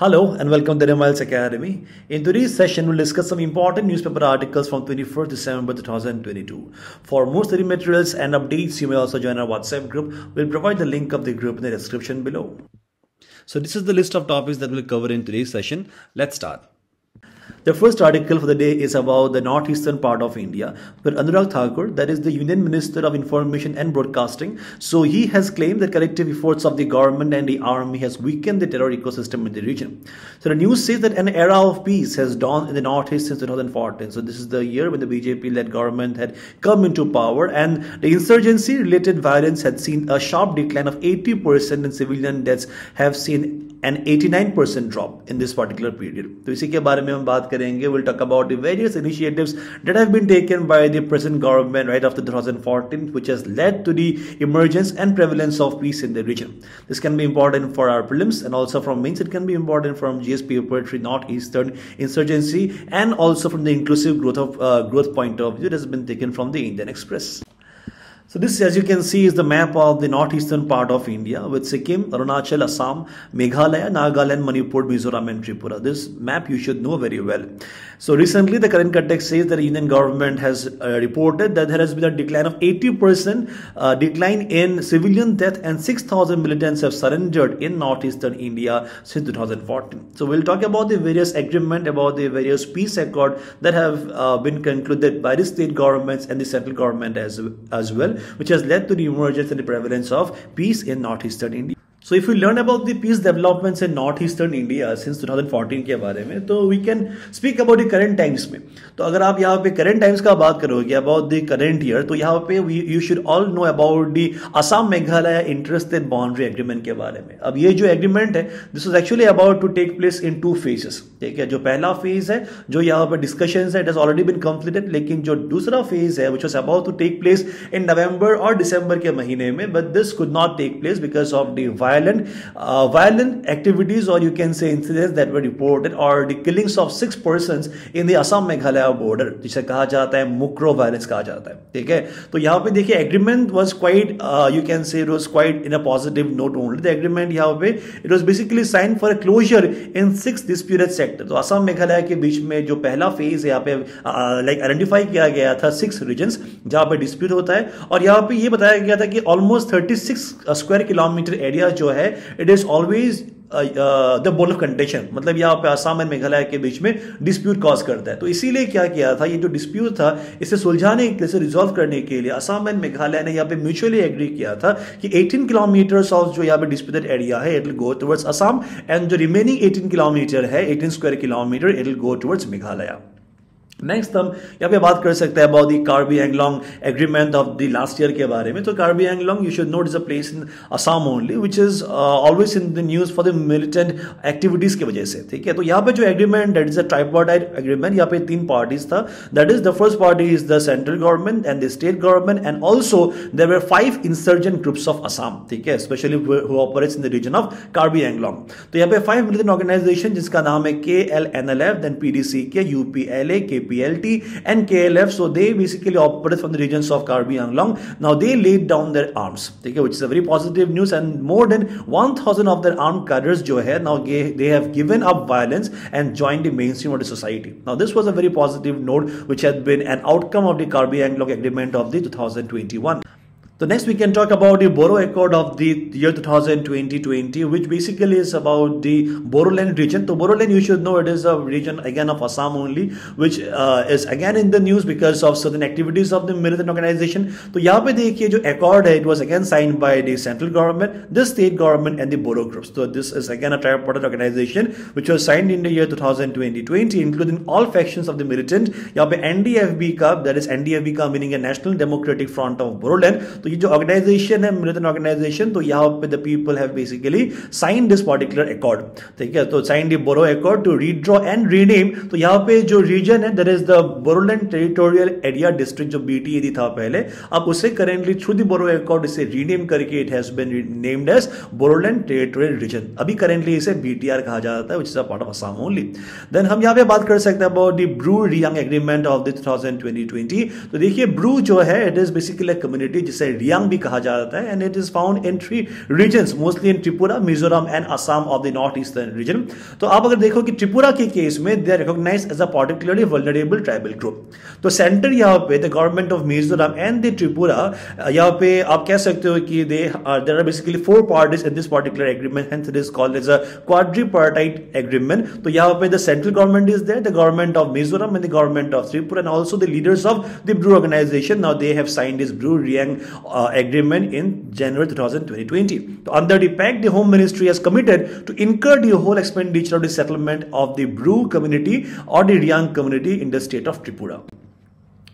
Hello and welcome to EduMiles Academy. In today's session, we'll discuss some important newspaper articles from 21st December 2022. For more study materials and updates, you may also join our WhatsApp group. We'll provide the link of the group in the description below. So this is the list of topics that we'll cover in today's session. Let's start. The first article for the day is about the northeastern part of India, where Arunachal Thakur, that is the Union Minister of Information and Broadcasting, so he has claimed that collective efforts of the government and the army has weakened the terror ecosystem in the region. So the news says that an era of peace has dawned in the northeast since 2014. So this is the year when the BJP-led government had come into power, and the insurgency-related violence had seen a sharp decline of 80% and civilian deaths have seen an 89% drop in this particular period. So इसी के बारे में हम बात करेंगे. We'll talk about the various initiatives that have been taken by the present government right after 2014, which has led to the emergence and prevalence of peace in the region. This can be important for our prelims and also from mains. It can be important from GS paper 3 northeastern insurgency and also from the inclusive growth point of view that has been taken from the Indian Express. So this, as you can see, is the map of the northeastern part of India with Sikkim, Arunachal, Assam, Meghalaya, Nagaland, Manipur, Mizoram and Tripura. This map you should know very well. So recently the current context says that the Union government has reported that there has been a decline of 80% decline in civilian death and 6,000 militants have surrendered in northeastern India since 2014. So we'll talk about the various agreement, about the various peace accord that have been concluded by the state governments and the central government as well, which has led to the emergence and the prevalence of peace in northeastern India. So if we learn about the peace developments in northeastern India since 2014 के बारे में, तो we can speak about the current times में. तो अगर आप यहाँ पे current times का बात करोगे about the current year, तो यहाँ पे you should all know about the Assam Meghalaya Interstate Boundary Agreement के बारे में. अब ये जो agreement है, this was actually about to take place in two phases. ठीक है, जो पहला phase है, जो यहाँ पे discussions है, it has already been completed. लेकिन जो दूसरा phase है, which was about to take place in November or December के महीने में, but this could not take place because of the violent activities, or you can say incidents that were reported, or the killings of 6 persons in the Assam Meghalaya border, जिसे कहा जाता है मुक्रो violence कहा जाता है. ठीक है, तो यहाँ पे देखिए agreement was quite you can say it was quite in a positive note only. The agreement यहाँ पे it was basically signed for a closure in 6 disputed sectors. तो असम मेघालय के बीच में जो पहला फेज यहाँ पे लाइक आइडेंटिफाई किया गया था 6 रीजन्स जहाँ पे डिस्प्यूट होता है, और यहाँ पे ये बताया गया था कि ऑलमोस्ट 36 स्क्वायर किलोमीटर एरिया जो है it is always the bone of contention, मतलब यहाँ पे असम एंड मेघालय के बीच में डिस्प्यूट कॉज करता है. तो इसीलिए क्या किया था, ये जो डिस्प्यूट था इसे सुलझाने के लिए, रिजॉल्व करने के लिए असम एंड मेघालय ने यहाँ पे म्यूचुअली एग्री किया था कि 18 किलोमीटर ऑफ जो यहाँ पे डिस्प्यूटेड एरिया है it will go towards Assam, and जो रिमेनिंग 18 किलोमीटर है 18 square kilometre it will go towards Meghalaya. Next हम यहाँ पे बात कर सकते हैं about the Karbi Anglong agreement of the last year के बारे में. तो Karbi Anglong you should note is a place in Assam only which is always in the news for the militant activities की वजह से. ठीक है, तो यहाँ पे जो agreement that is a tripartite agreement, यहाँ पे 3 पार्टीज था. That is the first party is the central government and the state government, and also there were 5 insurgent groups of Assam. ठीक है, specially who operates in the region of Karbi Anglong. तो यहाँ पे 5 militant organisation जिसका नाम है KLNLF, then PDCK, UPLA, KPLT and KLF. So they basically operate from the regions of Karbi Anglong. Now they laid down their arms, okay, which is a very positive news, and more than 1,000 of their armed cadres jo hai, now they have given up violence and joined the mainstream of the society. Now this was a very positive note which had been an outcome of the Karbi Anglong agreement of the 2021. So next we can talk about the Boro Accord of the year 2020, which basically is about the Boroland region. So Boroland, you should know, it is a region again of Assam only, which is again in the news because of certain activities of the militant organization. So यहाँ पे देखिए जो accord है, it was again signed by the central government, the state government and the Boro groups. So this is again a tripartite organization which was signed in the year 2020, including all factions of the militant. यहाँ पे NDFB का, that is NDFB का meaning a National Democratic Front of Boroland. तो ये जो organisation है militant organisation, तो यहाँ पे the people have basically sign this particular accord. ठीक है, तो sign the Bodo accord to redraw and rename. तो यहाँ पे जो रीजन है that is the Bodoland territorial area district, जो BTAD था पहले, अब उसे currently through the Bodo accord इसे रीनेम करके it has been named as Bodoland territorial region. अभी करेंटली इसे BTR कहा जाता है, which is a part of Assam only. Then हम यहाँ पे बात कर सकते हैं about the Bru Reang agreement of the 2020. तो देखिए ब्रू जो है it is basically a community जिसे रियांग भी कहा जाता है, and it is found in 3 regions, mostly in Tripura, Mizoram and Assam of the north eastern region. तो आप अगर देखो कि त्रिपुरा के केस में they are recognized as a particularly vulnerable tribal group. तो सेंटर यहाँ पे the government of Mizoram and the Tripura, यहाँ पे आप कह सकते हो कि there are basically 4 parties in this particular agreement, hence it is called as a quadripartite agreement. तो यहाँ पे the central government is there, the government of Mizoram and the government of Tripura, and also the leaders of the Bru organisation. Now they have signed this Bru Reang agreement in January 2020. So under the pact, the Home Ministry has committed to incur the whole expenditure of the settlement of the Bru community or the Riang community in the state of Tripura.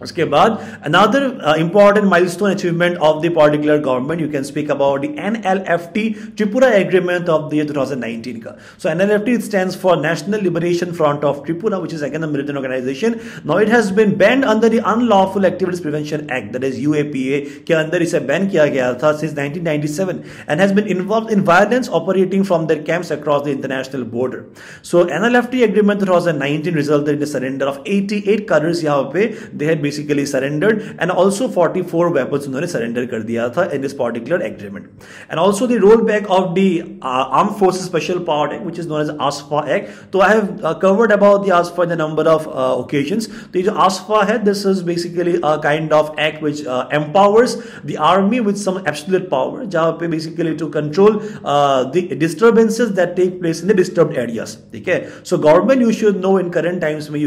उसके बाद another important milestone achievement of the particular government, you can speak about the NLFT Tripura agreement of the year 2019 का. So NLFT stands for National Liberation Front of Tripura, which is again a militant organization. Now it has been banned under the Unlawful Activities Prevention Act, that is UAPA के अंदर इसे ban किया गया था since 1997, and has been involved in violence operating from their camps across the international border. So NLFT agreement 2019 resulted in the surrender of 88 cadres यहाँ पे, they had basically surrendered, and also 44 weapons उन्होंने surrender कर दिया था in this particular agreement. And also the rollback of the Armed Forces Special Power Act, which is known as ASFA Act. So I have covered about the ASFA in a number of occasions. तो ये जो ASFA है, this is basically a kind of act which empowers the army with some absolute power, जहाँ पे basically to control the disturbances that take place in the disturbed areas. ठीक है? So government, you should know in current times में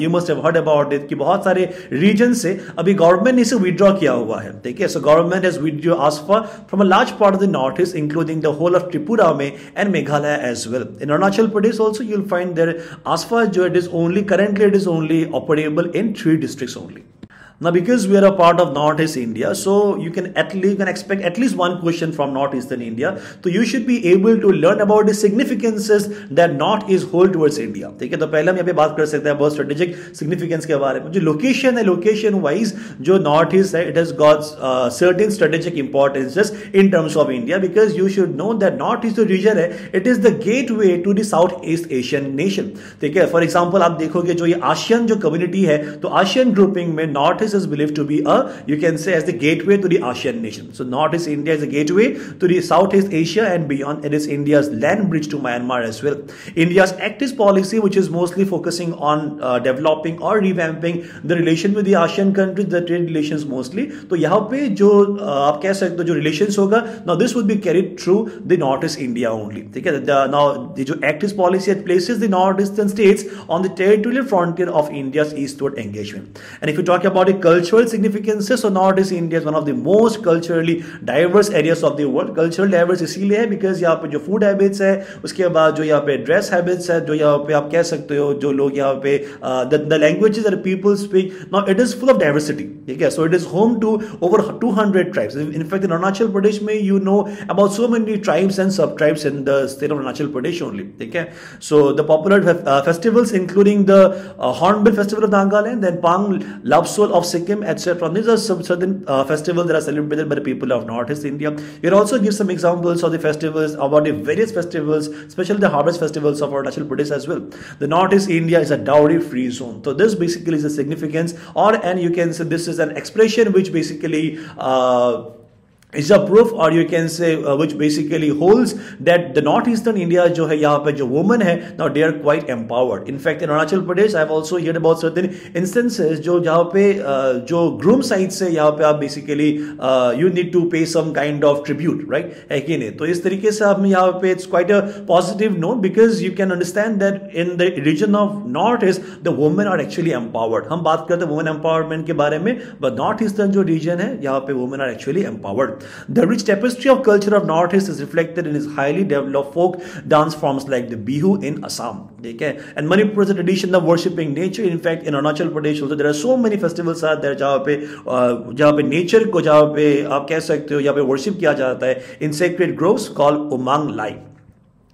you must have heard about it कि बहुत सारे reason से अभी गवर्नमेंट ने इसे विड्रॉ किया हुआ है। ठीक है, so government has withdraw AFSPA from a large part of the north east, including the whole of Tripura में and Meghalaya as well. In Arunachal Pradesh also you will find there AFSPA जो it is only currently it is only operable in 3 districts only. Now, because we are a part of Northeast India, so you can expect at least one question from Northeastern India. So you should be able to learn about the significances that Northeast hold towards India. ठीक है, तो पहले हम यहाँ पे बात कर सकते हैं बहुत strategic significance के बारे में। जो location है, location wise जो Northeast है, it has got certain strategic importances in terms of India, because you should know that Northeast जो region है, it is the gateway to the Southeast Asian nation. ठीक है, for example आप देखोगे जो ये ASEAN जो community है, तो ASEAN grouping में Northeast is believed to be you can say as the gateway to the ASEAN nation. So Northeast India is a gateway to the Southeast Asia and beyond. It is India's land bridge to Myanmar as well. India's Act East policy, which is mostly focusing on developing or revamping the relation with the ASEAN countries, the trade relations mostly. तो यहाँ पे जो आप कह सकते हो जो relations होगा, now this would be carried through the Northeast India only. ठीक है, now the जो Act East policy places the northeastern states on the territorial frontier of India's eastward engagement. And if you talk about the cultural significances, so Northeast India is one of the most culturally diverse areas of the world. Cultural diverse इसीलिए है because यहाँ पे जो food habits है, उसके बाद जो यहाँ पे dress habits है, जो यहाँ पे आप कह सकते हो जो लोग यहाँ पे the languages that people speak, now it is full of diversity. ठीक है, so it is home to over 200 tribes. In fact, in Arunachal Pradesh में you know about so many tribes and sub-tribes in the state of Arunachal Pradesh only. ठीक है, so the popular festivals including the Hornbill Festival of Nagaland, then Pang Lapsol of Sikkim, etc. These are some certain festivals that are celebrated by the people of Northeast India. We'll also give some examples of the festivals, about the various festivals, especially the harvest festivals of Arunachal Pradesh as well. The Northeast India is a dowry-free zone. So this basically is the significance, and you can say this is an expression which basically is a proof, or you can say which basically holds that the northeastern India जो है यहाँ पे जो women है, now they are quite empowered. In fact, in Arunachal Pradesh, I have also heard about certain instances जो जहाँ पे जो groom side से यहाँ पे आप basically you need to pay some kind of tribute, right? है कि नहीं? तो इस तरीके से आप यहाँ पे it's quite a positive note, because you can understand that in the region of Northeast the women are actually empowered. हम बात करते हैं women empowerment के बारे में, but Northeastern जो region है यहाँ पे women are actually empowered. The rich tapestry of culture of Northeast is reflected in its highly developed folk dance forms like the Bihu in Assam. Okay? And Manipur is a tradition of worshipping nature. In fact, in Arunachal Pradesh also there are so many festivals are there जहाँ पे nature को जहाँ पे आप कह सकते हो जहाँ पे worship किया जाता है in sacred groves called Umang Lai.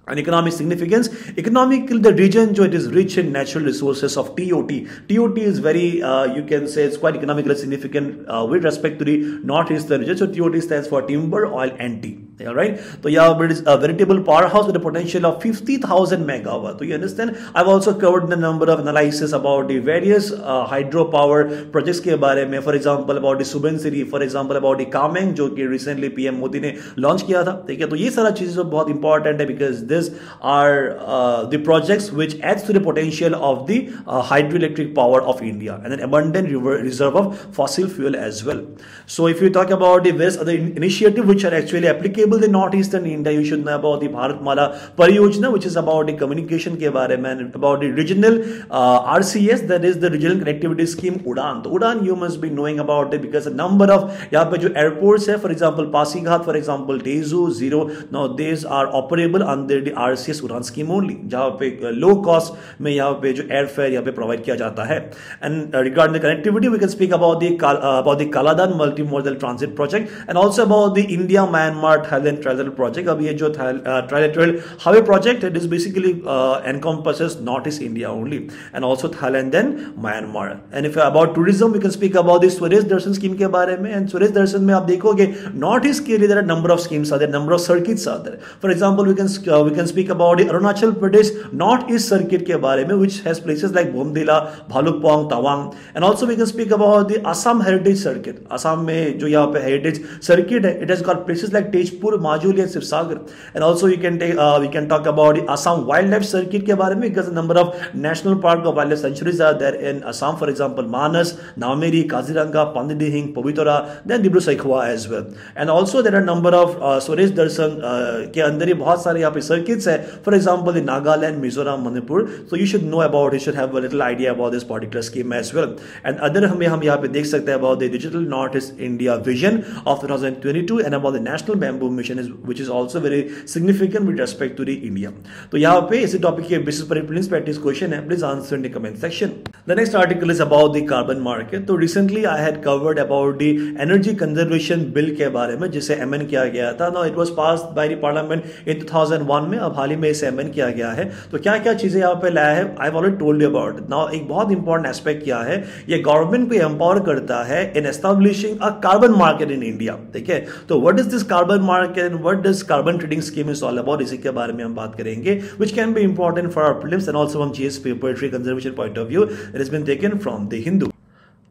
And economic significance, economically the region it is rich in natural resources of TOT. TOT is very you can say it's quite economically significant with respect to the northeastern region. So TOT stands for timber, oil and tea. Right? So yeah, it is a veritable powerhouse with a potential of 50,000 megawatt. So you understand? I've also covered the number of analysis about the various hydropower projects के बारे में. For example, about the Subansiri, for example, about the Kameng जो कि recently PM Modi ने launch किया था. ठीक है? तो ये सारा चीजें बहुत important है because these are the projects which adds to the potential of the hydroelectric power of India and an abundant reserve of fossil fuel as well. So if you talk about the various other initiatives which are actually applicable in northeastern India, you should know about the Bharatmala Pariyojana, which is about the communication के बारे में, about the regional RCS, that is the regional connectivity scheme UDAN. तो UDAN you must be knowing about it because a number of यहाँ पे जो airports है, for example Pasighat, for example Tezu, Zero, now these are operable under the RCS UDAN scheme only, जहाँ पे low cost में यहाँ पे जो airfare यहाँ पे provide किया जाता है. And regarding the connectivity, we can speak about the Kaladan multimodal transit project and also about the India-Myanmar Thailand trilateral project. अब ये जो trilateral highway project, it is basically encompasses Northeast India only and also Thailand and Myanmar. And if about tourism, we can speak about the Swadesh Darshan scheme के बारे में. And Swadesh Darshan में आप देखोगे Northeast के लिए there are number of schemes are there, number of circuits are there. For example, we can speak about the Arunachal Pradesh Northeast circuit के बारे में, which has places like Bomdila, Bhalukpong, Tawang. And also we can speak about the Assam Heritage Circuit. Assam में जो यहाँ पे Heritage Circuit है, it has got places like Tejpur, Majuli and Sivsagar. And also we can talk about the Assam Wildlife Circuit के बारे में because a number of national park of wildlife sanctuaries are there in Assam. For example, Manas, Nameri, Kaziranga, Pandidihing, Povitra, then Dibru-Saikhowa as well. And also there are number of Swadesh Darshan के अंदर ही बहुत सारे यहाँ पे circuits है. For example, in Nagaland, Mizoram, Manipur. So you should know about it, you should have a little idea about this particular scheme as well. And other हम यहाँ पे देख सकते हैं about the Digital Northeast India Vision of 2022 and about the National Bamboo Mission, which is also very significant with respect to the India. तो यहाँ पे इसी टॉपिक के बेसिस पर प्लीज प्रैक्टिस क्वेश्चन है, please answer in the comment section. The next article is about the carbon market. तो recently I had covered about the energy conservation bill के बारे में जिसे एमएन किया गया था. Now it was passed by the parliament in 2001 में. अब हाल ही में इसे एमएन किया गया है. तो क्या क्या चीजें यहाँ पे लाया है, I have already told you about. Now एक बहुत इंपॉर्टेंट एस्पेक्ट क्या है, ये गवर्नमेंट को एम्पावर करता है in establishing a carbon market in India. ठीक है? तो what is this carbon market, what does carbon trading scheme is all about, इसी के बारे में हम बात करेंगे, which can be important for our prelims and also from GS paper tree conservation point of view. It has been taken from the Hindu.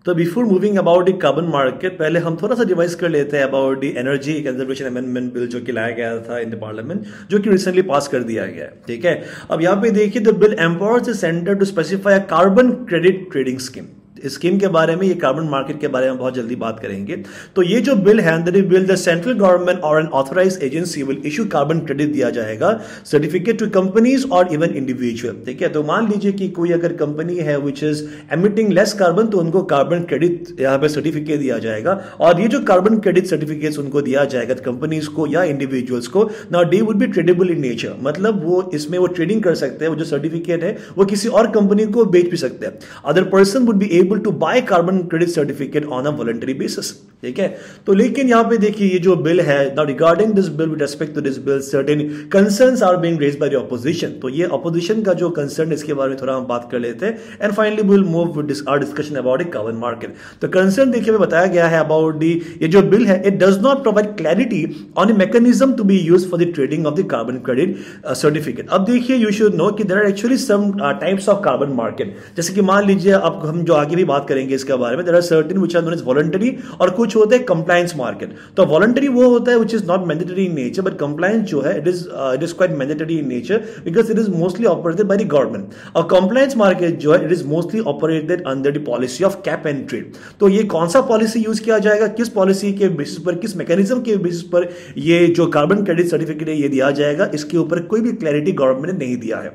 तो before moving about the carbon market, पहले हम थोड़ा सा रिवाइज कर लेते हैं about the energy conservation amendment bill जो कि लाया गया था इन द पार्लियामेंट, जो कि रिसेंटली पास कर दिया गया है. ठीक है? अब यहाँ पे देखिए, the bill empowers the centre to specify a carbon credit trading scheme. Scheme के बारे में, ये कार्बन मार्केट के बारे में बहुत जल्दी बात करेंगे. तो ये जो बिल है, अंदर बिल द सेंट्रल गवर्नमेंट और N authorised agency will issue carbon credit दिया जाएगा सर्टिफिकेट टू कंपनीज और इवन इंडिविजुअल. ठीक है? तो मान लीजिए कि कोई अगर कंपनी है which is emitting less carbon, तो उनको कार्बन क्रेडिट यहाँ पे सर्टिफिकेट दिया जाएगा. और ये जो कार्बन क्रेडिट सर्टिफिकेट उनको दिया जाएगा कंपनीज को या इंडिविजुअल्स को, now they would be tradable in nature. मतलब वो इसमें वो ट्रेडिंग कर सकते हैं. वो जो सर्टिफिकेट है वो किसी और कंपनी को बेच भी सकते हैं. Other person would be able to buy carbon credit certificate on a voluntary basis. ठीक है? तो लेकिन यहां पे देखिए, ये जो बिल है, now regarding this bill, with respect to this bill, certain concerns are being raised by the opposition. तो ये opposition का जो concern है, इसके बारे में थोड़ा हम बात कर लेते हैं. And finally we will move with our discussion about the carbon market. तो concern देखिए बताया गया है about the ये जो बिल है, it does not provide clarity on the mechanism to be used for the trading of the carbon credit certificate. अब देखिए, you should know कि there are actually some types of carbon market. जैसे कि मान लीजिए, अब हम जो आगे भी बात करेंगे इसके बारे में, there are certain which are known as voluntary और कुछ होते हैं कंप्लायंस मार्केट. तो वॉलंटरी वो होता है which is not mandatory in nature, but compliance जो है it is quite mandatory in nature because it is mostly operated by the government. और कंप्लायंस मार्केट जो है it is mostly operated under the policy of cap and trade. तो ये कौन सा policy use किया जाएगा, किस पॉलिसी के बेसिस पर, किस मैकेनिज्म के बेसिस पर ये जो कार्बन क्रेडिट सर्टिफिकेट है ये दिया जाएगा, इसके ऊपर कोई भी क्लैरिटी गवर्नमेंट ने नहीं दिया है.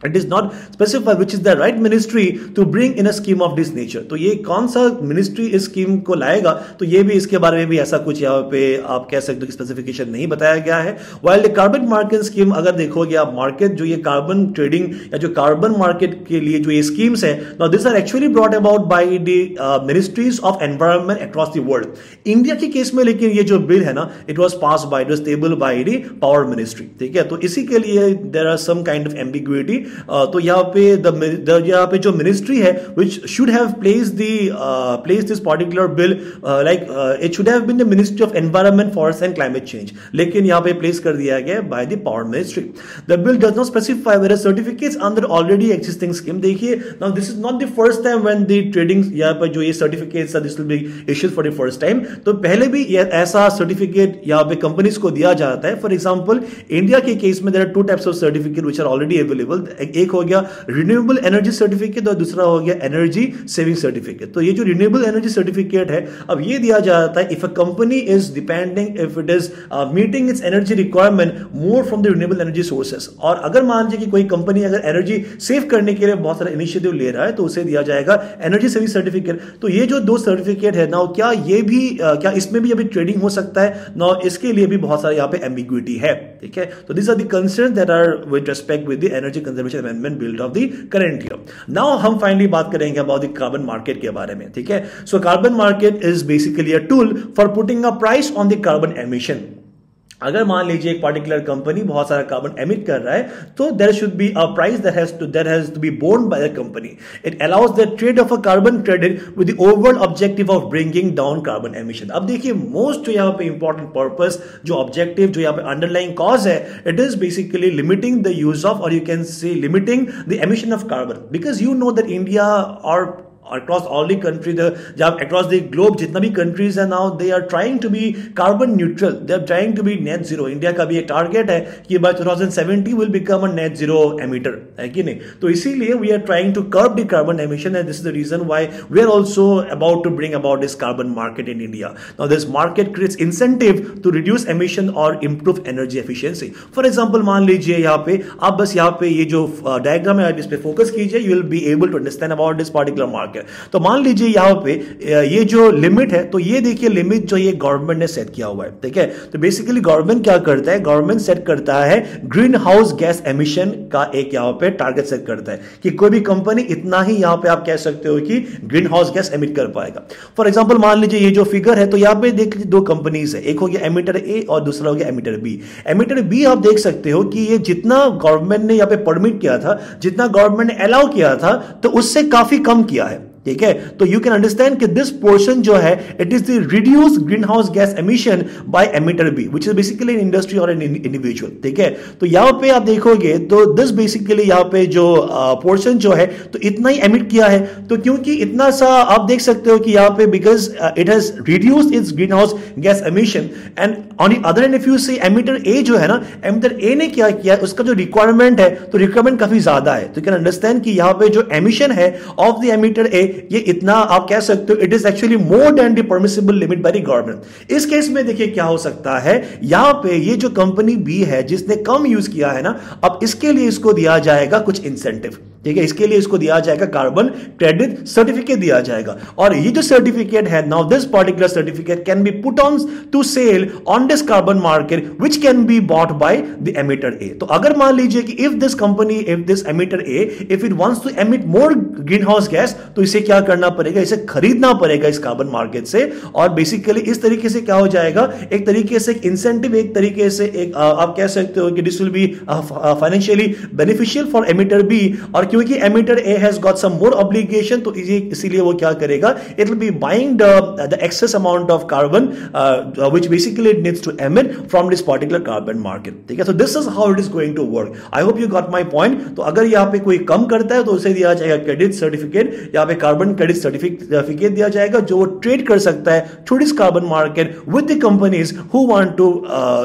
It is not specified which is the right ministry to bring in a scheme of this nature. तो ये कौन सा मिनिस्ट्री इस स्कीम को लाएगा, तो ये भी इसके बारे में भी ऐसा कुछ यहाँ पे आप कह सकते हो कि स्पेसिफिकेशन नहीं बताया गया है. While the carbon market scheme, अगर देखोगे आप मार्केट जो ये कार्बन ट्रेडिंग या जो कार्बन मार्केट के लिए जो ये स्कीम्स है, now these are actually brought about by the ministries of environment across the world. India के केस में लेकिन ये जो बिल है ना, it was passed by, it was tabled by the power ministry. ठीक है? तो इसी के लिए there are some kind of ambiguity तो यहाँ पे जो मिनिस्ट्री है which should have place this particular bill like it should have been the ministry of environment forest and climate change, लेकिन यहाँ पे प्लेस कर दिया गया by the power ministry. The bill does not specify where certificates under already existing scheme. देखिए now this is not the first time when the trading यहाँ पर जो ये certificates this will be issued for the first time. तो पहले भी ऐसा certificate यहाँ पे कंपनीज को दिया जाता है. फॉर एग्जांपल इंडिया के केस में there are two types of certificate which are already available. एक हो गया रिन्यूएबल एनर्जी सर्टिफिकेट और दूसरा हो गया एनर्जी सेविंग सर्टिफिकेट. तो ये जो रिन्यूएबल एनर्जी सर्टिफिकेट है अब ये दिया जाता है if a company is depending if it is meeting it's energy requirement more from the renewable energy sources. और अगर मान लीजिए कि कोई कंपनी अगर एनर्जी सेव करने के लिए बहुत सारा इनिशिएटिव ले रहा है तो उसे दिया जाएगा एनर्जी सेविंग सर्टिफिकेट. तो ये जो दो सर्टिफिकेट है ना क्या ये भी क्या इसमें भी अभी ट्रेडिंग हो सकता है ना, इसके लिए भी बहुत सारा यहाँ पे एम्बिग्विटी है. ठीक है, तो this are the concerns that are with respect with the energy conservation amendment bill of the current year. Now हम फाइनली बात करेंगे अबाउट द कार्बन मार्केट के बारे में. ठीक है, so carbon market is basically a tool for putting a price on the carbon emission. अगर मान लीजिए एक पार्टिकुलर कंपनी बहुत सारा कार्बन एमिट कर रहा है तो there should be a price that has to be borne by the company. It allows the trade of a carbon credit with the overall objective of bringing down carbon emission. अब देखिए most जो यहाँ पे important purpose जो objective जो यहाँ पे underlying cause है it is basically limiting the use of और you can say limiting the emission of carbon. Because you know that India और across all the country जब across the globe जितना भी countries है now they are trying to be carbon neutral, they are trying to be net zero. India का भी एक target है कि by 2070 will become a net zero emitter, है कि नहीं. तो इसीलिए we are trying to curb the carbon emission and this is the reason why we are also about to bring about this carbon market in India. Now this market creates incentive to reduce emission or improve energy efficiency. For example मान लीजिए यहाँ पे आप बस यहाँ पे ये जो डायग्राम है इस पे फोकस कीजिए, you will be able to understand about this particular market. तो मान लीजिए यहां पे ये जो लिमिट है तो ये देखिए लिमिट जो ये गवर्नमेंट ने सेट किया हुआ है. ठीक है, तो बेसिकली गवर्नमेंट क्या करता है, गवर्नमेंट सेट करता है ग्रीन हाउस गैस एमिशन का एक यहां पे टारगेट सेट करता है कि कोई भी कंपनी इतना ही यहां पे आप कह सकते हो कि ग्रीन हाउस गैस एमिट कर पाएगा. फॉर एग्जांपल मान लीजिए ये जो फिगर है तो यहां पे देख लीजिए दो कंपनीज है, एक हो गया एमिटर ए और दूसरा हो गया एमिटर बी. एमिटर बी आप देख सकते हो कि ये जितना गवर्नमेंट ने यहां पे परमिट किया था, जितना गवर्नमेंट ने अलाउ किया था तो उससे काफी कम किया है. ठीक है, तो यू कैन अंडरस्टैंड कि दिस पोर्शन जो है it is the reduce green house gas emission by emitter B which is basically in industry और एन इंडिविजुअल. ठीक है, तो यहां पे आप देखोगे तो दिस बेसिकली यहां पे जो पोर्शन जो है तो इतना ही एमिट किया है. तो क्योंकि इतना सा आप देख सकते हो कि यहां पे because it has reduced its green house gas emission and on the other hand if you see emitter A जो है ना, एमिटर ए ने क्या किया, उसका जो रिक्वायरमेंट है तो रिक्वायरमेंट काफी ज्यादा है. तो यू कैन अंडरस्टैंड कि यहां पे जो एमिशन है ऑफ द एमिटर ए ये इतना आप कह सकते हो it is actually more than the permissible limit by the government. इस केस में देखिए क्या हो सकता है, यहां पे ये जो कंपनी बी है जिसने कम यूज किया है ना, अब इसके लिए इसको दिया जाएगा कुछ इंसेंटिव. ठीक है, इसके लिए इसको दिया जाएगा कार्बन क्रेडिट सर्टिफिकेट दिया जाएगा. और ये जो सर्टिफिकेट है now this particular certificate can be put on to sell on this carbon market which can be bought by the emitter A. तो अगर मान लीजिए कि if this company if this emitter A if it wants to emit more green house gas तो इसे क्या करना पड़ेगा, इसे खरीदना पड़ेगा इस कार्बन मार्केट से. और बेसिकली इस तरीके से क्या हो जाएगा, एक तरीके से एक इंसेंटिव, एक तरीके से एक आप कह सकते हो कि this will be financially beneficial for emitter B. और क्योंकि emitter A has got some more obligation तो इसीलिए वो क्या करेगा, it will be buying the excess amount of carbon which basically it needs to emit from this particular carbon market. ठीक है, so this is how it is going to work. I hope you got my point. तो अगर यहां पे कोई कम करता है तो उसे दिया जाएगा क्रेडिट सर्टिफिकेट, यहां पे कार्बन क्रेडिट सर्टिफिकेट दिया जाएगा जो वो ट्रेड कर सकता है through this carbon market with the companies who want to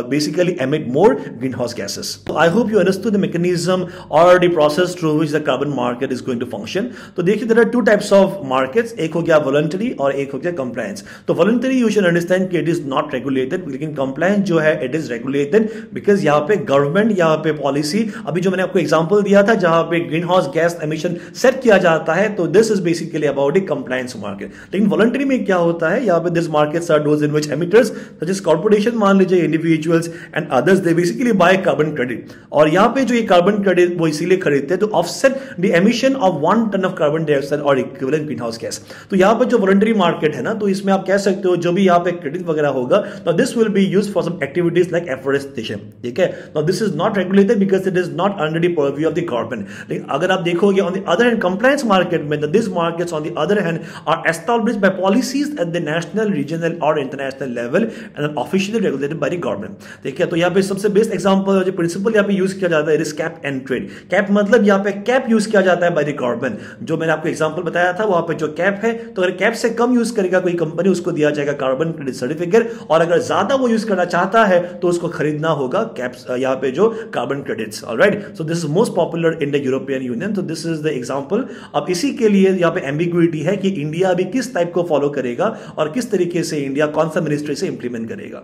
basically emit more green house gases. I hope you understood the mechanism और the process through which the carbon market is going to function. तो देखिए there are two types of markets, एक हो गया voluntary और एक हो गया कंप्लायंस. तो वॉलंटरी यू शुड अंडरस्टैंड कि इट इज नॉट रेगुलेटेड, लेकिन कंप्लायंस जो है इट इज रेगुलेटेड बिकॉज यहां पे गवर्नमेंट यहां पे पॉलिसी, अभी जो मैंने आपको एग्जांपल दिया था जहां पे green house gas emission set किया जाता है, तो this is basically about the compliance market. लेकिन वॉलंटरी में क्या होता है, यहां पे this markets are those in which emitters such as corporation मान लीजिए individuals and others they basically buy carbon credit. और यहां पे जो ये कार्बन क्रेडिट वो इसीलिए खरीदते हैं तो offset the emission of 1 ton of carbon dioxide और इक्विवेलेंट ग्रीन हाउस गैस। तो यहाँ पर जो वॉलंटरी मार्केट है ना, तो इसमें आप कह सकते हो जो भी यहाँ पे क्रेडिट वगैरह होगा, तो this will be used for some activities like afforestation, ठीक है। Now this is not regulated because it is not under the purview of the government. लेकिन अगर आप देखोगे on the other hand compliance market में, this markets on the other hand are established by policies at the national, regional और international level and officially regulated by the government, ठीक है। तो यहाँ पे सबसे बेस्ट एग्जांपल जो प्रिंसिपल यहाँ पे यूज किया जाता है, कैप एंड ट्रेड। कैप मतलब यहाँ पे कैप यूज किया जाता है बाय द गवर्नमेंट। जो मैंने आपको एग्जांपल बताया था, वहां पे जो कैप है, तो अगर कैप से कम यूज करेगा कोई कंपनी, उसको दिया जाएगा कार्बन क्रेडिट सर्टिफिकेट, और अगर ज्यादा वो यूज करना चाहता है तो उसको खरीदना होगा कैप्स, यहाँ पे जो carbon credits. Alright, so this is most popular in the European union. तो दिस इज द एग्जांपल। अब इसी के लिए यहाँ पे एम्बिग्युइटी है कि इंडिया अभी किस टाइप को फॉलो करेगा और किस तरीके से इंडिया कौन सा मिनिस्ट्री से इंप्लीमेंट करेगा।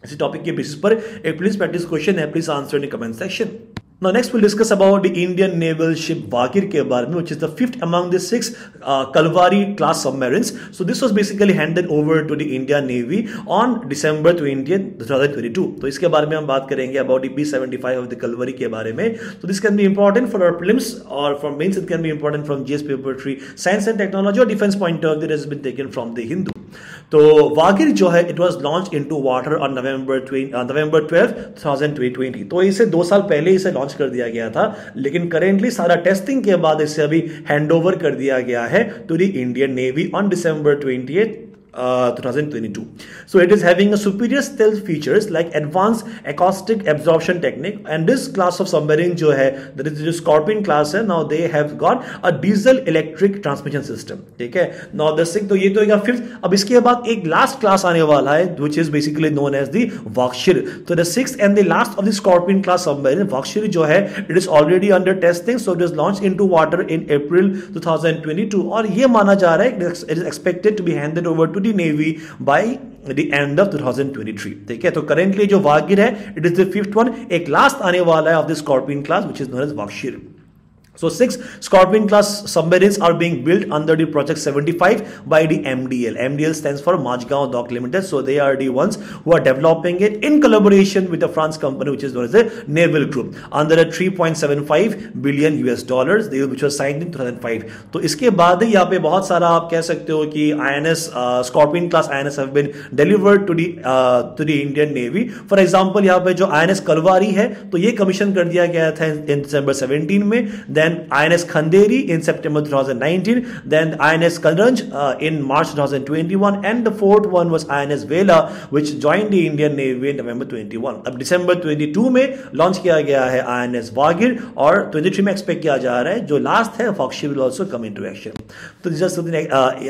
इसी टॉपिक के बेसिस पर एक प्लीज प्रैक्टिस क्वेश्चन है, please answer in the comment section. Now next we'll discuss about the Indian naval ship Vagir के बारे में, which is the fifth among the 6 Kalvari class submarines. So this was basically handed over to the Indian Navy on December 20th, 2022. तो इसके बारे में हम बात करेंगे about the P-75 of the Kalvari के बारे में. So this can be important for our prelims or from mains. It can be important from GS paper 3 science and technology or defense point of view that has been taken from the Hindu. तो वागिर जो है it was launch into water on November 12, 2020। तो इसे 2 साल पहले इसे launch कर दिया गया था, लेकिन करेंटली सारा टेस्टिंग के बाद इसे अभी हैंडओवर कर दिया गया है to the Indian navy on December 20th, 2022. So it is having a superior stealth features like advanced acoustic absorption technique, and this class of submarine जो है that is जो Scorpion class है, now they have got a diesel electric transmission system, ठीक है। Now the sixth, तो ये तो एक फिफ्थ। अब इसके बाद एक लास्ट क्लास आने वाला है which is basically known as the Vagir। तो the sixth and the last of the Scorpion class submarine Vagir जो है it is already under testing, so it is launched into water in April 2022, और ये माना जा रहा है it is expected to be handed over to the Navy by the end of 2023, ठीक है। तो करेंटली जो वागिर है it is the fifth one, एक लास्ट आने वाला है of the scorpion class which is known as Vagir. So 6 Scorpion class submarines are being built under the Project 75 by the MDL. MDL stands for Majgaon Dock Limited. So they are the ones who are developing it in collaboration with the France company which is known as the Naval Group under a 3.75 billion US dollars deal which was signed in 2005. तो इसके बाद यहाँ पे बहुत सारा आप कह सकते हो कि INS Scorpion class INS have been delivered to the Indian Navy. For example यहाँ पे जो INS कलवारी है तो ये कमीशन कर दिया गया था in December 17 में. Then INS Khanderi in September 2019, then INS Kanranj in March 2021, and the fourth one was INS Vela which joined the Indian Navy in November 21. अब December 22 में लॉन्च किया गया है INS Vagir, और 23 में एक्सपेक्ट किया जा रहा है जो लास्ट है Vagir will also come into action. So these are some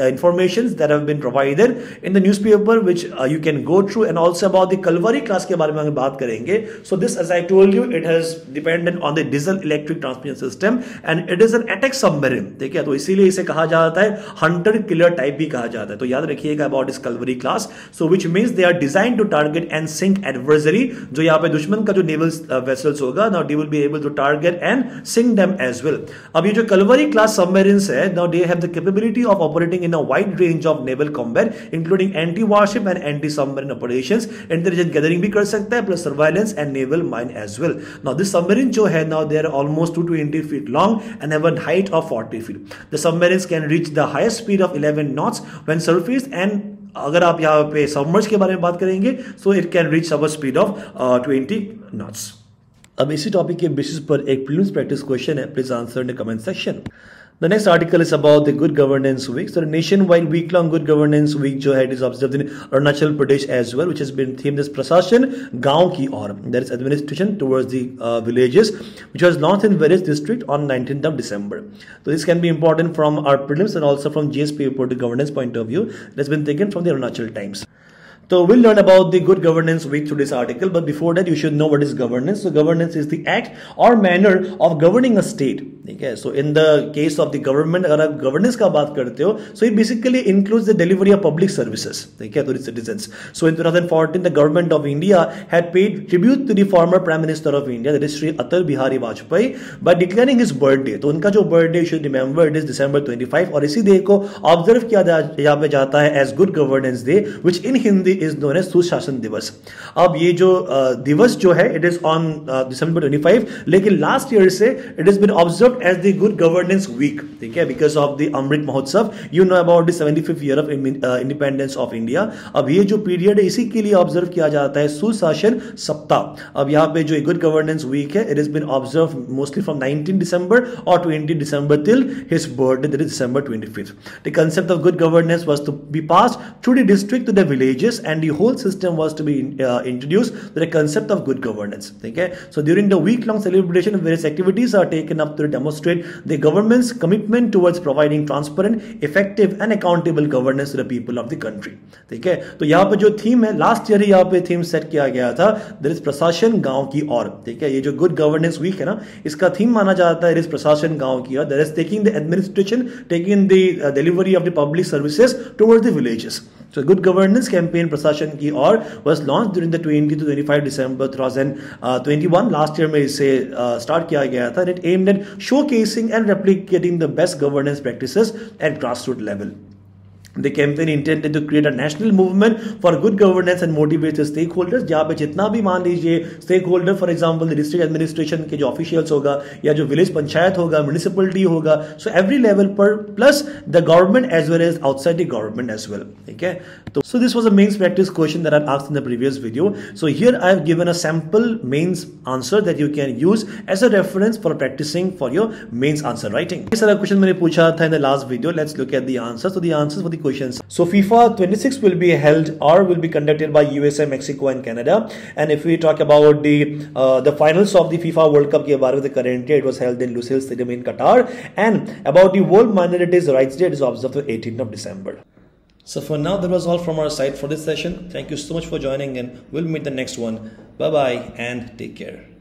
informations that have been provided in the newspaper which you can go through, and also about the Kalvari class के बारे में हम बात करेंगे. So this, as I told you, it has dependent on the diesel electric transmission system and it is an attack submarine, ठीक है। तो इसीलिए इसे कहा जाता है हंटर किलर टाइप भी कहा जाता है। तो याद रखिएगा about this Kalvari class, so which means they are design to target and sink adversary. जो यहाँ पे दुश्मन का जो नेवल वेसल्स होगा, now they will be able to target and sink them as well. अब ये जो कलवरी क्लास सबमरीन्स है, now they have the capability of operating in a wide range of naval combat including anti warship and anti submarine operations. Intelligence gathering भी कर सकता है plus surveillance and naval mine as well. Now this submarine जो है, now they are almost 220 feet long and have a height of 40 feet. The submarines can reach the highest speed of 11 knots when surfaced, and अगर आप यहाँ पे submerge के बारे में बात करेंगे so it can reach a speed of 20 knots. अब इसी टॉपिक के बेसिस पर एक प्रीलिम्स प्रैक्टिस क्वेश्चन है, please answer in the comment section. The next article is about the Good Governance Week. So the nationwide week-long Good Governance Week जो है it is observed in Arunachal Pradesh as well, which has been themed as Prasashan गांव की ओर, that is administration towards the villages, which was launched in various districts on 19th of December. So this can be important from our prelims and also from GS paper to governance point of view. It has been taken from the Arunachal Times. So we'll learn about the Good Governance Week through this article, but before that you should know what is governance. So governance is the act or manner of governing a state. Okay, so in the case of the government, अगर आप governance का बात करते हो, so it basically includes the delivery of public services, okay, to the citizens. So in 2014, the government of India had paid tribute to the former Prime Minister of India, that is Shri Atal Bihari Vajpayee, by declaring his birthday. तो उनका जो birthday, you should remember, it is December 25, और इसी day को observe किया यहाँ पे जाता है as Good Governance Day, which in Hindi is known as सुशासन दिवस. अब ये जो दिवस जो है it is on December 25, लेकिन last year से it has been observed as the Good Governance Week, ठीक है, because of the Amrit Mahotsav. You know about the 75th year of independence of India. अब ये जो पीरियड है इसी के लिए ऑब्जर्व किया जाता है सुशासन सप्ताह. अब यहाँ पे जो गुड गवर्नेंस वीक है it has been observed mostly from 19 December or 20 December till his birthday, that is December 25th. The concept of good governance was to be passed through the district to the villages, and the whole system was to be introduced to the concept of good governance. Okay, so during the week-long celebration, various activities are taken up to demonstrate the government's commitment towards providing transparent, effective, and accountable governance to the people of the country. ठीक है, तो यहाँ पे जो theme है last year यहाँ पे theme set किया गया था, दैट इज प्रशासन गांव की ओर. ठीक है, ये जो गुड गवर्नेंस वीक है ना, इसका थीम माना जाता है इट इज प्रशासन गांव की ओर, that is taking the administration, taking the delivery of the public services towards the villages. So good governance campaign प्रशासन की ओर was launched during the 20 to 25 December 2021. Last year में इसे start किया गया था. It aimed at showcasing and replicating the best governance practices at grassroots level. The campaign intended to create a national movement for good governance and motivate the stakeholders. जहाँ पे जितना भी मान लीजिए stakeholder, for example, the district administration के जो officials होगा या जो village पंचायत होगा, municipality होगा, so every level पर plus the government as well as outside the government as well. Okay, so this was a mains practice question that I asked in the previous video. So here I have given a sample mains answer that you can use as a reference for practicing for your mains answer writing. इस सारा question मैंने पूछा था in the last video. Let's look at the answers. So the answers for the questions. So FIFA 26 will be held or will be conducted by USA, Mexico and Canada. And if we talk about the finals of the FIFA World Cup के बारे में, the current year it was held in Lusail Stadium in Qatar. And about the World Minorities Rights Day, it is observed on 18th of December. So for now, that was all from our side for this session. Thank you so much for joining, and we'll meet the next one. Bye bye and take care.